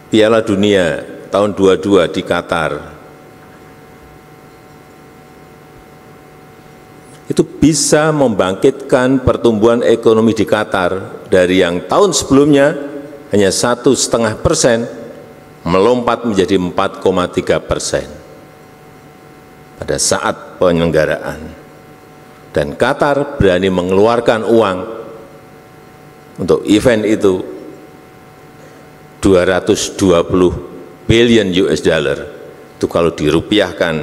Piala Dunia tahun 22 di Qatar, itu bisa membangkitkan pertumbuhan ekonomi di Qatar dari yang tahun sebelumnya hanya 1,5%, melompat menjadi 4,3% pada saat penyelenggaraan. Dan Qatar berani mengeluarkan uang untuk event itu 220 billion US dollar. Itu kalau dirupiahkan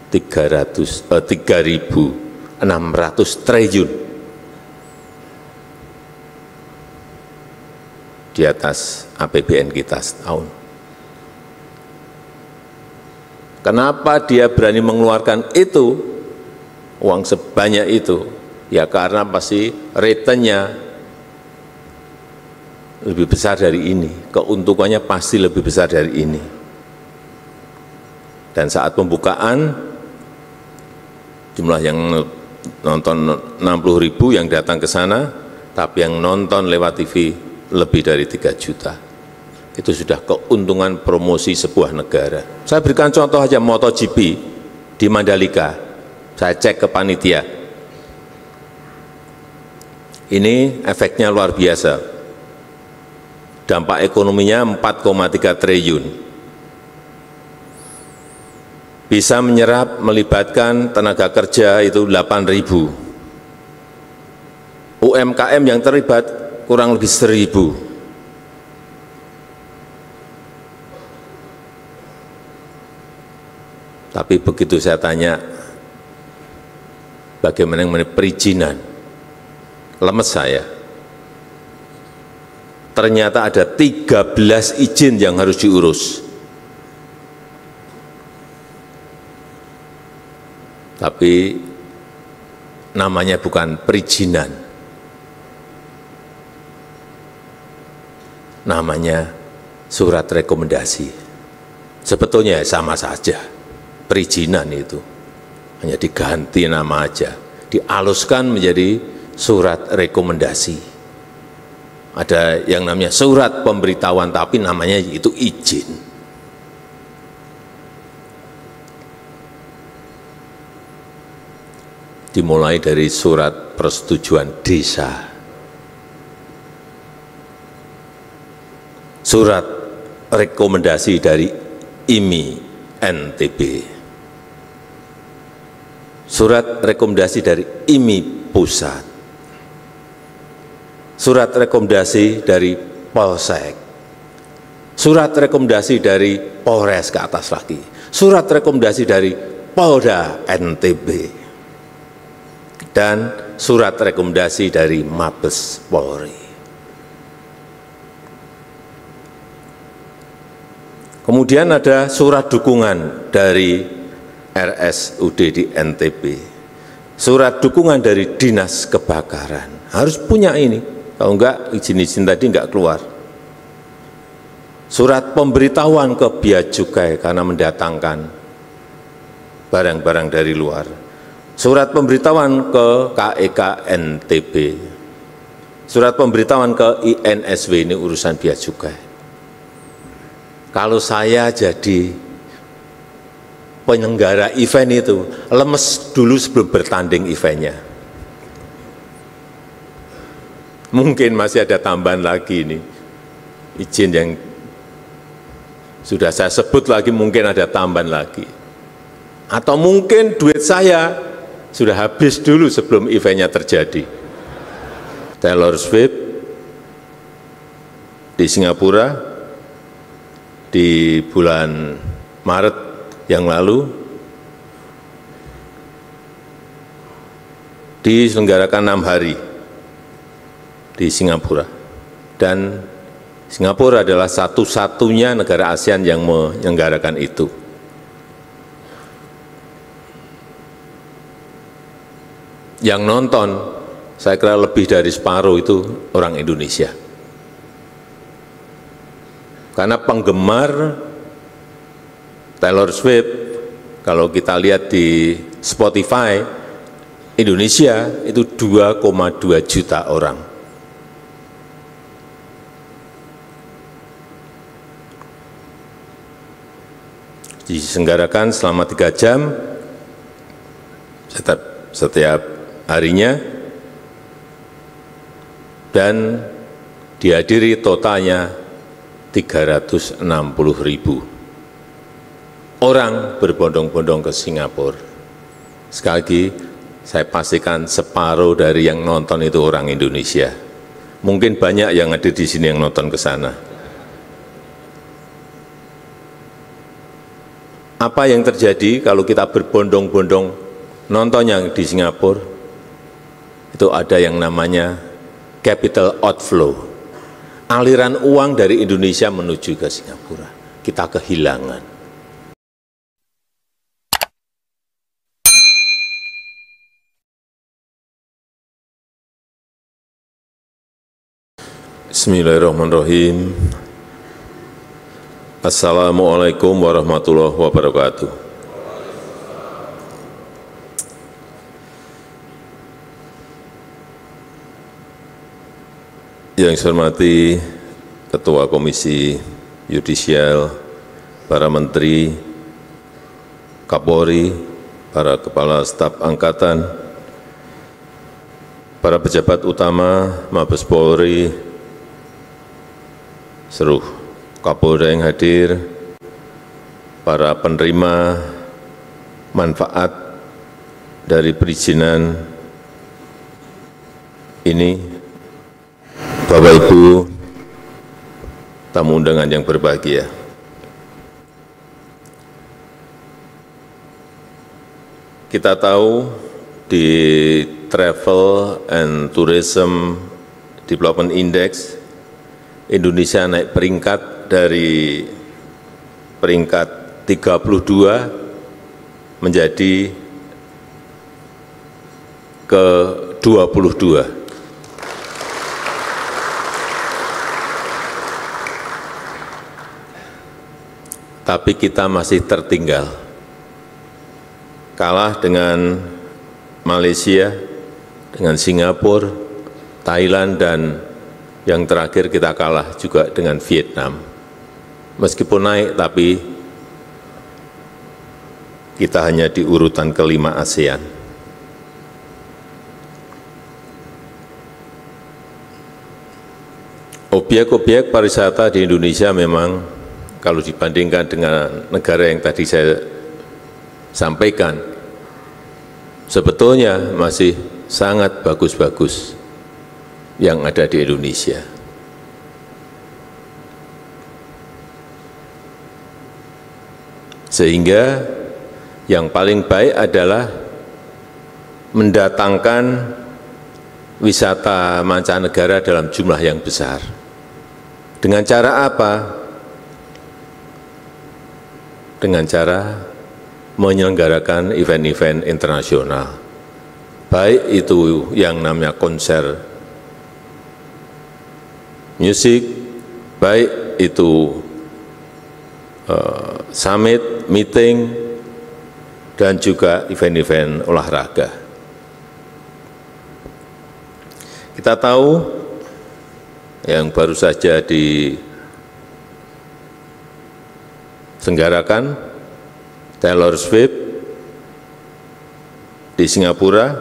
3.600 triliun di atas APBN kita setahun. Kenapa dia berani mengeluarkan itu, uang sebanyak itu? Ya karena pasti return-nya lebih besar dari ini, keuntungannya pasti lebih besar dari ini. Dan saat pembukaan, jumlah yang nonton 60.000 yang datang ke sana, tapi yang nonton lewat TV lebih dari 3 juta. Itu sudah keuntungan promosi sebuah negara. Saya berikan contoh aja MotoGP di Mandalika. Saya cek ke panitia. Ini efeknya luar biasa. Dampak ekonominya 4,3 triliun. Bisa menyerap, melibatkan tenaga kerja itu 8.000. UMKM yang terlibat kurang lebih 1.000. Tapi begitu saya tanya, bagaimana mengenai perizinan, lemes saya. Ternyata ada 13 izin yang harus diurus. Tapi namanya bukan perizinan. Namanya surat rekomendasi. Sebetulnya sama saja, perizinan itu. Hanya diganti nama aja, dialuskan menjadi surat rekomendasi. Ada yang namanya surat pemberitahuan, tapi namanya itu izin. Dimulai dari surat persetujuan desa, surat rekomendasi dari IMI NTB, surat rekomendasi dari IMI Pusat, surat rekomendasi dari Polsek, surat rekomendasi dari Polres ke atas lagi, surat rekomendasi dari Polda NTB, dan surat rekomendasi dari Mabes Polri. Kemudian ada surat dukungan dari RSUD di NTB, surat dukungan dari Dinas Kebakaran, harus punya ini, kalau enggak izin-izin tadi enggak keluar. Surat pemberitahuan ke Bea Cukai karena mendatangkan barang-barang dari luar. Surat pemberitahuan ke KEK NTB, surat pemberitahuan ke INSW, ini urusan Bea Cukai. Kalau saya jadi penyelenggara event itu, lemes dulu sebelum bertanding eventnya. Mungkin masih ada tambahan lagi ini, izin yang sudah saya sebut lagi mungkin ada tambahan lagi. Atau mungkin duit saya sudah habis dulu sebelum eventnya terjadi. Taylor Swift di Singapura di bulan Maret yang lalu diselenggarakan 6 hari di Singapura, dan Singapura adalah satu-satunya negara ASEAN yang menyelenggarakan itu. Yang nonton saya kira lebih dari separuh itu orang Indonesia. Karena penggemar Taylor Swift, kalau kita lihat di Spotify, Indonesia itu 2,2 juta orang. diselenggarakan selama 3 jam setiap harinya dan dihadiri totalnya 360.000 orang berbondong-bondong ke Singapura. Sekali lagi, saya pastikan separuh dari yang nonton itu orang Indonesia. Mungkin banyak yang ada di sini yang nonton ke sana. Apa yang terjadi kalau kita berbondong-bondong nonton yang di Singapura? Itu ada yang namanya capital outflow. Aliran uang dari Indonesia menuju ke Singapura. Kita kehilangan. Bismillahirrahmanirrahim. Assalamualaikum warahmatullahi wabarakatuh. Yang saya hormati Ketua Komisi Yudisial, para Menteri, Kapolri, para Kepala Staf Angkatan, para pejabat utama Mabes Polri, seluruh Kapolda yang hadir, para penerima manfaat dari perizinan ini, Bapak Ibu, tamu undangan yang berbahagia. Kita tahu di Travel and Tourism Development Index, Indonesia naik peringkat dari peringkat 32 menjadi ke-22. Tapi kita masih tertinggal, kalah dengan Malaysia, dengan Singapura, Thailand, dan yang terakhir kita kalah juga dengan Vietnam. Meskipun naik, tapi kita hanya di urutan ke-5 ASEAN. Objek-objek pariwisata di Indonesia memang kalau dibandingkan dengan negara yang tadi saya sampaikan, sebetulnya masih sangat bagus-bagus yang ada di Indonesia. Sehingga yang paling baik adalah mendatangkan wisata mancanegara dalam jumlah yang besar. Dengan cara apa? Dengan cara menyelenggarakan event-event internasional. Baik itu yang namanya konser musik, baik itu summit, meeting, dan juga event-event olahraga. Kita tahu yang baru saja diselenggarakan Taylor Swift di Singapura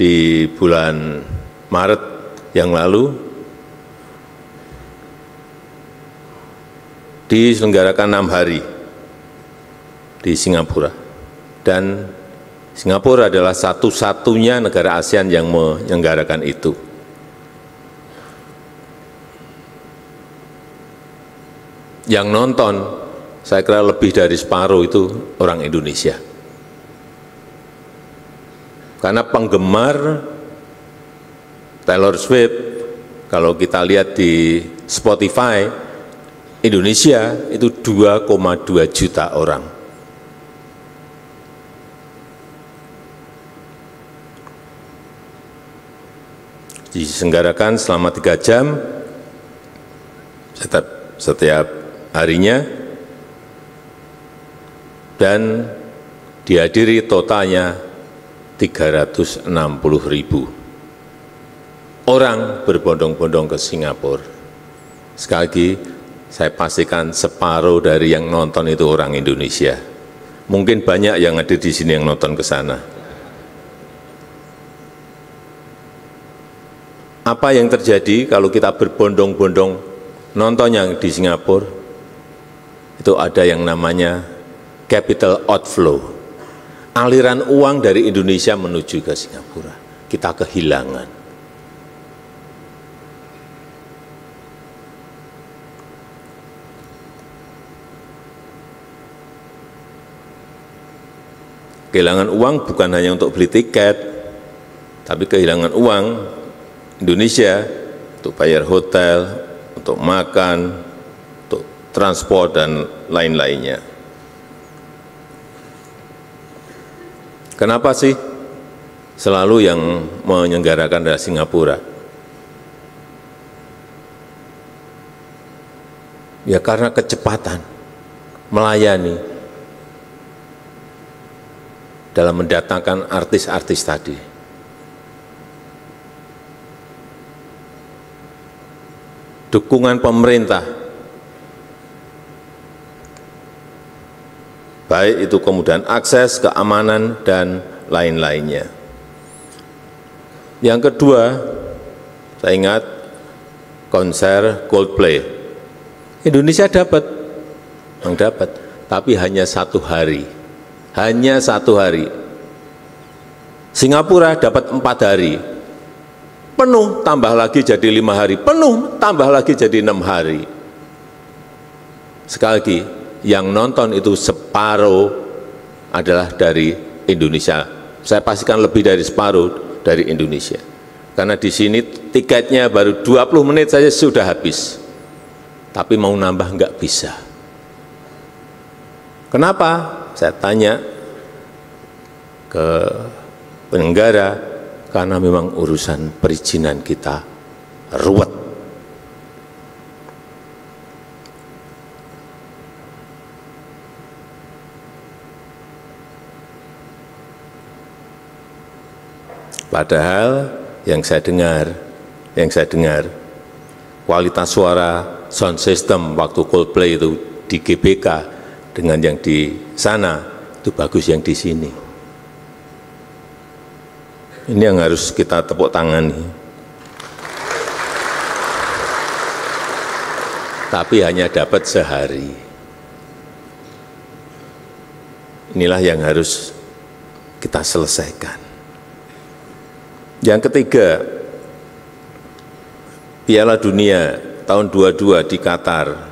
di bulan Maret yang lalu, diselenggarakan 6 hari di Singapura, dan Singapura adalah satu-satunya negara ASEAN yang menyelenggarakan itu. Yang nonton, saya kira lebih dari separuh itu orang Indonesia. Karena penggemar Taylor Swift, kalau kita lihat di Spotify, Indonesia itu 2,2 juta orang. Diselenggarakan selama 3 jam setiap harinya dan dihadiri totalnya 360.000 orang berbondong-bondong ke Singapura. Sekali lagi, saya pastikan separuh dari yang nonton itu orang Indonesia. Mungkin banyak yang ada di sini yang nonton ke sana. Apa yang terjadi kalau kita berbondong-bondong nonton yang di Singapura? Itu ada yang namanya capital outflow. Aliran uang dari Indonesia menuju ke Singapura. Kita kehilangan. Kehilangan uang bukan hanya untuk beli tiket, tapi kehilangan uang Indonesia untuk bayar hotel, untuk makan, untuk transport, dan lain-lainnya. Kenapa sih selalu yang menyelenggarakan dari Singapura? Ya karena kecepatan melayani dalam mendatangkan artis-artis tadi. Dukungan pemerintah, baik itu kemudahan akses, keamanan, dan lain-lainnya. Yang kedua, saya ingat konser Coldplay. Indonesia dapat, tapi hanya 1 hari. Hanya 1 hari. Singapura dapat 4 hari. Penuh, tambah lagi jadi 5 hari. Penuh, tambah lagi jadi 6 hari. Sekali lagi, yang nonton itu separuh adalah dari Indonesia. Saya pastikan lebih dari separuh dari Indonesia. Karena di sini tiketnya baru 20 menit saja sudah habis. Tapi mau nambah nggak bisa. Kenapa? Saya tanya ke penyelenggara, karena memang urusan perizinan kita ruwet. Padahal yang saya dengar, kualitas suara sound system waktu Coldplay itu di GBK dengan yang di sana itu bagus yang di sini. Ini yang harus kita tepuk tangani. Tapi hanya dapat sehari. Inilah yang harus kita selesaikan. Yang ketiga, Piala Dunia tahun 22 di Qatar.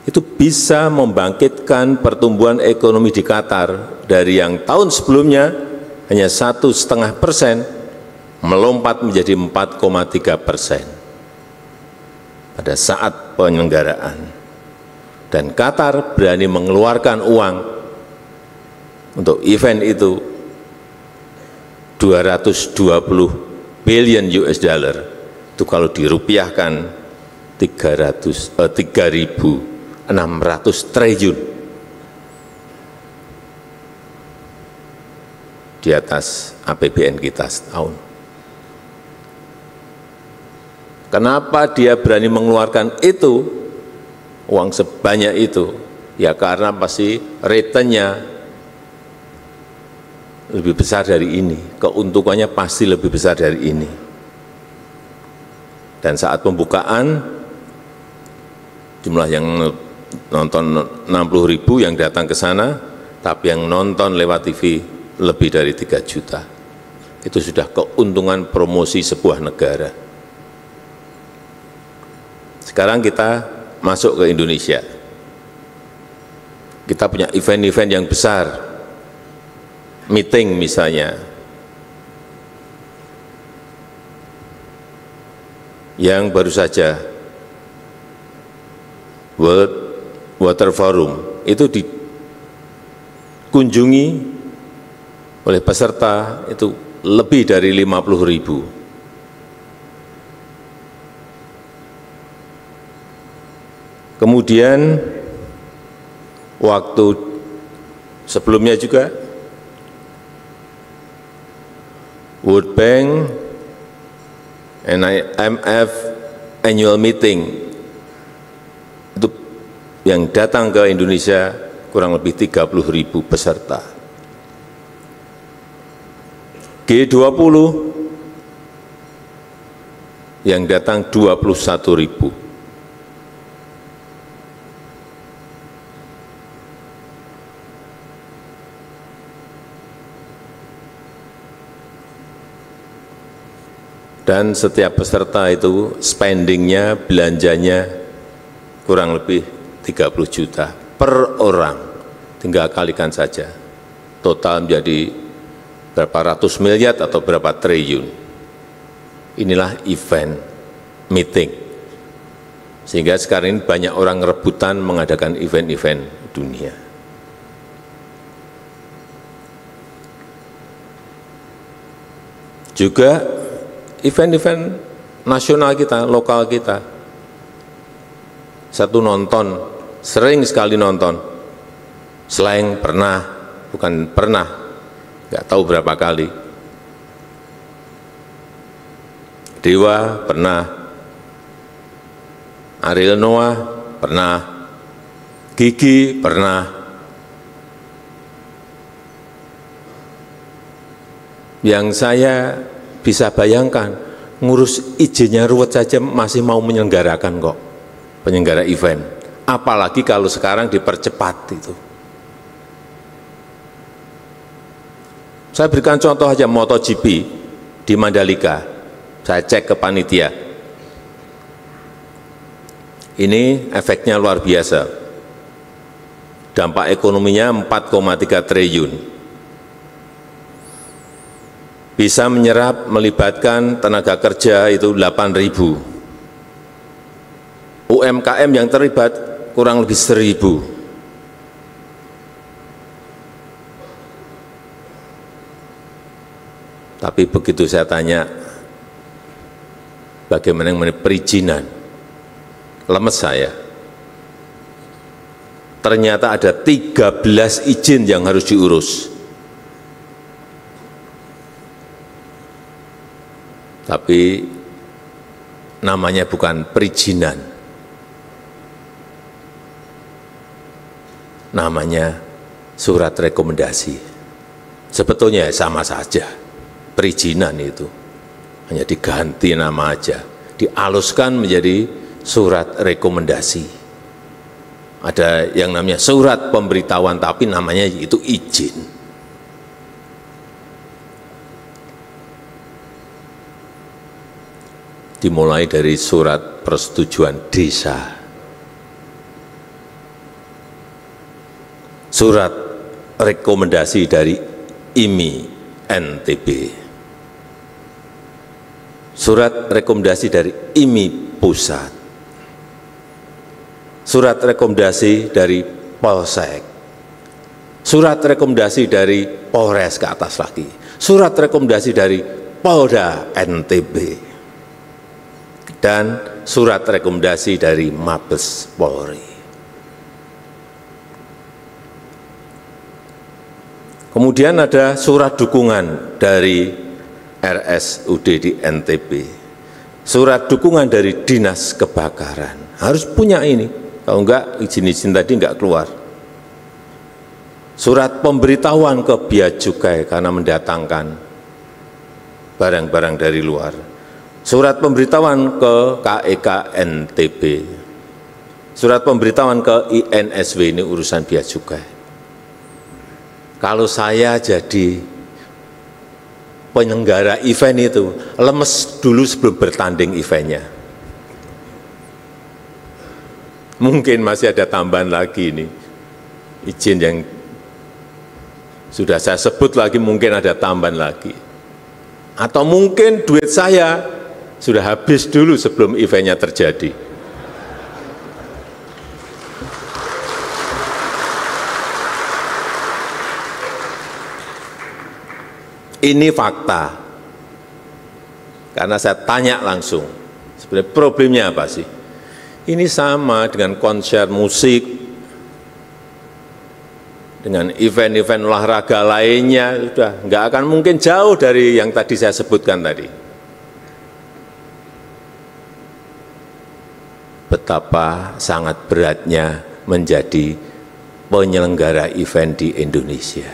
Itu bisa membangkitkan pertumbuhan ekonomi di Qatar dari yang tahun sebelumnya hanya 1,5%, melompat menjadi 4,3% pada saat penyelenggaraan. Dan Qatar berani mengeluarkan uang untuk event itu 220 billion US dollar. Itu kalau dirupiahkan 3.600 triliun di atas APBN kita setahun. Kenapa dia berani mengeluarkan itu, uang sebanyak itu? Ya karena pasti return-nya lebih besar dari ini, keuntungannya pasti lebih besar dari ini. Dan saat pembukaan, jumlah yang nonton 60.000 yang datang ke sana, tapi yang nonton lewat TV lebih dari 3 juta. Itu sudah keuntungan promosi sebuah negara. Sekarang kita masuk ke Indonesia. Kita punya event-event yang besar, meeting misalnya, yang baru saja World Water Forum itu dikunjungi oleh peserta itu lebih dari 50.000. Kemudian waktu sebelumnya juga World Bank IMF annual meeting itu yang datang ke Indonesia kurang lebih 30.000 peserta. G20 yang datang 21.000. Dan setiap peserta itu spendingnya, belanjanya kurang lebih 30 juta per orang. Tinggal kalikan saja. Total menjadi berapa ratus miliar atau berapa triliun. Inilah event meeting. Sehingga sekarang ini banyak orang rebutan mengadakan event-event dunia. Juga event-event nasional kita, lokal kita. Satu nonton, sering sekali nonton. Slang pernah, bukan pernah, nggak tahu berapa kali. Dewa pernah, Ariel Noah pernah, Gigi pernah. Yang saya bisa bayangkan, ngurus izinnya ruwet saja masih mau menyelenggarakan kok, penyelenggara event. Apalagi kalau sekarang dipercepat itu. Saya berikan contoh aja MotoGP di Mandalika. Saya cek ke panitia. Ini efeknya luar biasa. Dampak ekonominya 4,3 triliun. Bisa menyerap, melibatkan tenaga kerja itu 8.000. UMKM yang terlibat kurang lebih 1.000. Tapi begitu saya tanya, bagaimana mengenai perizinan, lemes saya. Ternyata ada 13 izin yang harus diurus. Tapi namanya bukan perizinan, namanya surat rekomendasi. Sebetulnya sama saja, perizinan itu hanya diganti nama aja, dialuskan menjadi surat rekomendasi. Ada yang namanya surat pemberitahuan, tapi namanya itu izin. Dimulai dari surat persetujuan desa, surat rekomendasi dari IMI NTB, surat rekomendasi dari IMI Pusat, surat rekomendasi dari Polsek, surat rekomendasi dari Polres ke atas lagi, surat rekomendasi dari Polda NTB, dan surat rekomendasi dari Mabes Polri. Kemudian ada surat dukungan dari RSUD di NTB, surat dukungan dari Dinas Kebakaran. Harus punya ini, kalau enggak izin-izin tadi enggak keluar. Surat pemberitahuan ke Bea Cukai karena mendatangkan barang-barang dari luar. Surat pemberitahuan ke KEK NTB, surat pemberitahuan ke INSW, ini urusan Bea Cukai. Kalau saya jadi penyelenggara event itu, lemes dulu sebelum bertanding eventnya. Mungkin masih ada tambahan lagi ini, izin yang sudah saya sebut lagi mungkin ada tambahan lagi. Atau mungkin duit saya sudah habis dulu sebelum eventnya terjadi. Ini fakta. Karena saya tanya langsung, sebenarnya problemnya apa sih? Ini sama dengan konser musik, dengan event-event olahraga lainnya, sudah nggak akan mungkin jauh dari yang tadi saya sebutkan tadi. betapa sangat beratnya menjadi penyelenggara event di Indonesia.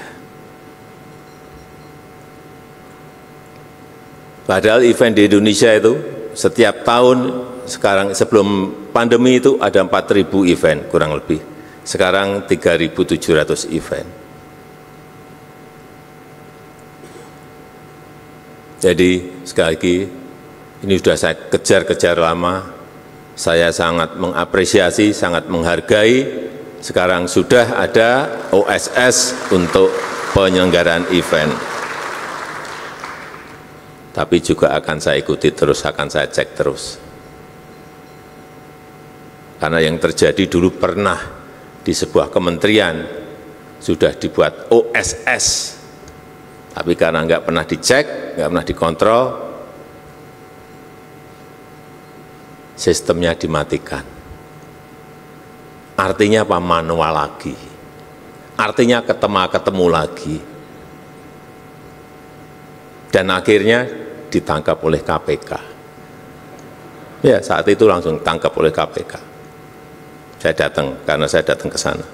Padahal event di Indonesia itu setiap tahun, sekarang sebelum pandemi itu ada 4.000 event kurang lebih. Sekarang 3.700 event. Jadi sekali lagi, ini sudah saya kejar-kejar lama, saya sangat mengapresiasi, sangat menghargai, sekarang sudah ada OSS untuk penyelenggaraan event. Tapi juga akan saya ikuti terus, akan saya cek terus. Karena yang terjadi dulu pernah di sebuah kementerian sudah dibuat OSS, tapi karena nggak pernah dicek, nggak pernah dikontrol, sistemnya dimatikan. Artinya apa? Manual lagi. Artinya ketemu lagi. Dan akhirnya ditangkap oleh KPK. Ya, saat itu langsung ditangkap oleh KPK. Saya datang, karena saya datang ke sana.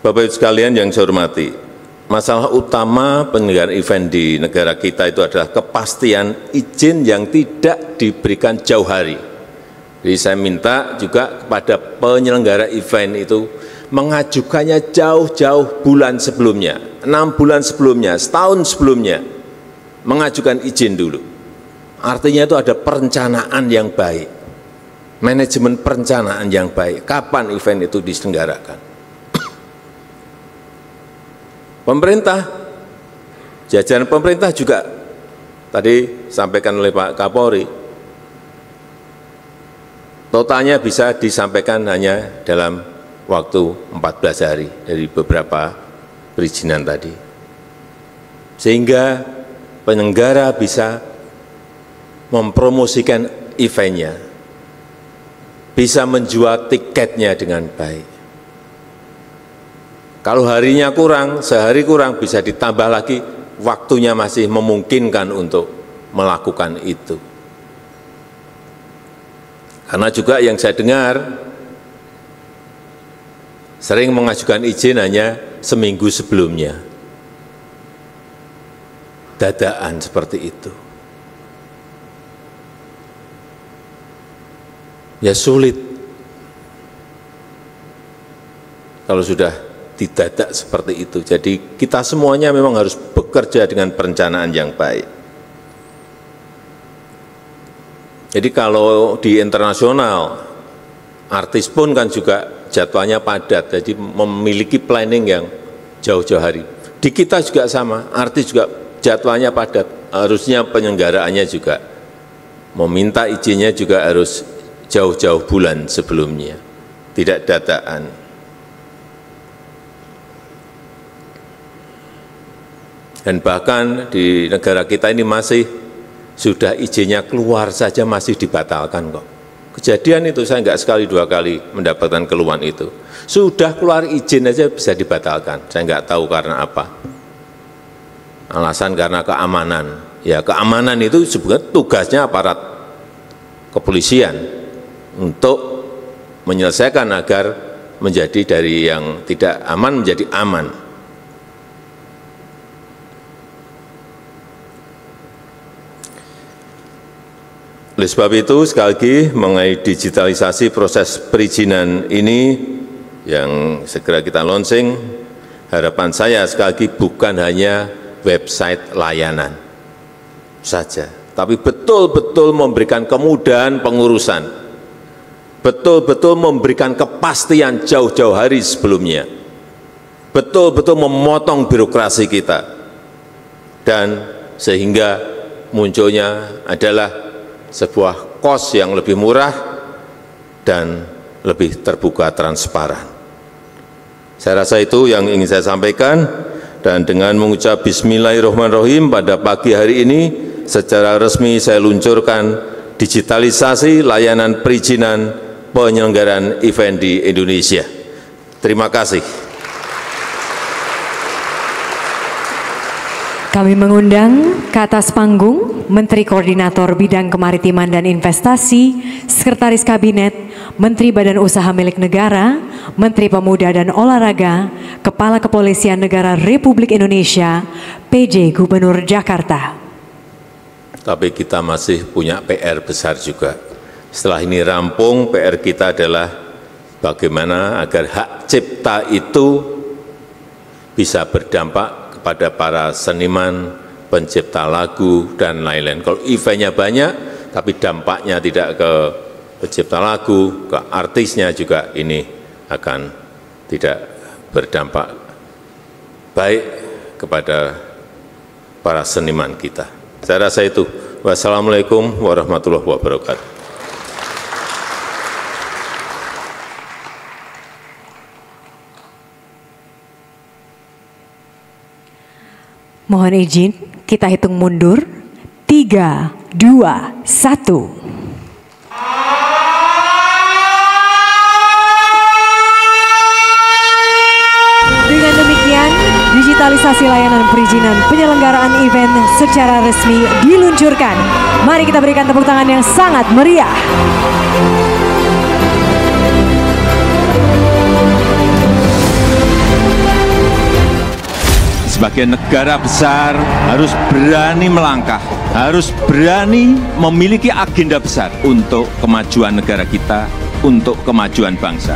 Bapak Ibu sekalian yang saya hormati, masalah utama penyelenggaraan event di negara kita itu adalah kepastian izin yang tidak diberikan jauh hari. Jadi saya minta juga kepada penyelenggara event itu mengajukannya jauh-jauh bulan sebelumnya, 6 bulan sebelumnya, setahun sebelumnya, mengajukan izin dulu. Artinya itu ada perencanaan yang baik, manajemen perencanaan yang baik, kapan event itu diselenggarakan. Pemerintah, jajaran pemerintah juga tadi sampaikan oleh Pak Kapolri, totalnya bisa disampaikan hanya dalam waktu 14 hari dari beberapa perizinan tadi. Sehingga penyelenggara bisa mempromosikan eventnya, bisa menjual tiketnya dengan baik. Kalau harinya kurang, sehari kurang, bisa ditambah lagi, waktunya masih memungkinkan untuk melakukan itu. Karena juga yang saya dengar, sering mengajukan izin hanya seminggu sebelumnya. Dadaan seperti itu. Ya sulit. Kalau sudah didadak seperti itu. Jadi kita semuanya memang harus bekerja dengan perencanaan yang baik. Jadi kalau di internasional, artis pun kan juga jadwalnya padat, jadi memiliki planning yang jauh-jauh hari. Di kita juga sama, artis juga jadwalnya padat, harusnya penyelenggaraannya juga meminta izinnya juga harus jauh-jauh bulan sebelumnya, tidak dadakan. Dan bahkan di negara kita ini masih sudah izinnya keluar saja masih dibatalkan kok. Kejadian itu saya enggak sekali dua kali mendapatkan keluhan itu. Sudah keluar izin aja bisa dibatalkan. Saya enggak tahu karena apa. Alasan karena keamanan. Ya keamanan itu sebenarnya tugasnya aparat kepolisian untuk menyelesaikan agar menjadi dari yang tidak aman menjadi aman. Oleh sebab itu, sekali lagi mengenai digitalisasi proses perizinan ini yang segera kita launching, harapan saya sekali lagi bukan hanya website layanan saja, tapi betul-betul memberikan kemudahan pengurusan, betul-betul memberikan kepastian jauh-jauh hari sebelumnya, betul-betul memotong birokrasi kita, dan sehingga munculnya adalah sebuah kos yang lebih murah dan lebih terbuka transparan. Saya rasa itu yang ingin saya sampaikan, dan dengan mengucap Bismillahirrahmanirrahim pada pagi hari ini secara resmi saya luncurkan digitalisasi layanan perizinan penyelenggaraan event di Indonesia. Terima kasih. Kami mengundang ke atas panggung Menteri Koordinator Bidang Kemaritiman dan Investasi, Sekretaris Kabinet, Menteri Badan Usaha Milik Negara, Menteri Pemuda dan Olahraga, Kepala Kepolisian Negara Republik Indonesia, PJ Gubernur Jakarta. Tapi kita masih punya PR besar juga. Setelah ini rampung, PR kita adalah bagaimana agar hak cipta itu bisa berdampak kepada para seniman, pencipta lagu, dan lain-lain. Kalau eventnya banyak, tapi dampaknya tidak ke pencipta lagu, ke artisnya juga, ini akan tidak berdampak baik kepada para seniman kita. Saya rasa itu. Wassalamualaikum warahmatullahi wabarakatuh. Mohon izin, kita hitung mundur. 3, 2, 1. Dengan demikian, digitalisasi layanan perizinan penyelenggaraan event secara resmi diluncurkan. Mari kita berikan tepuk tangan yang sangat meriah. Sebagai negara besar harus berani melangkah, harus berani memiliki agenda besar untuk kemajuan negara kita, untuk kemajuan bangsa.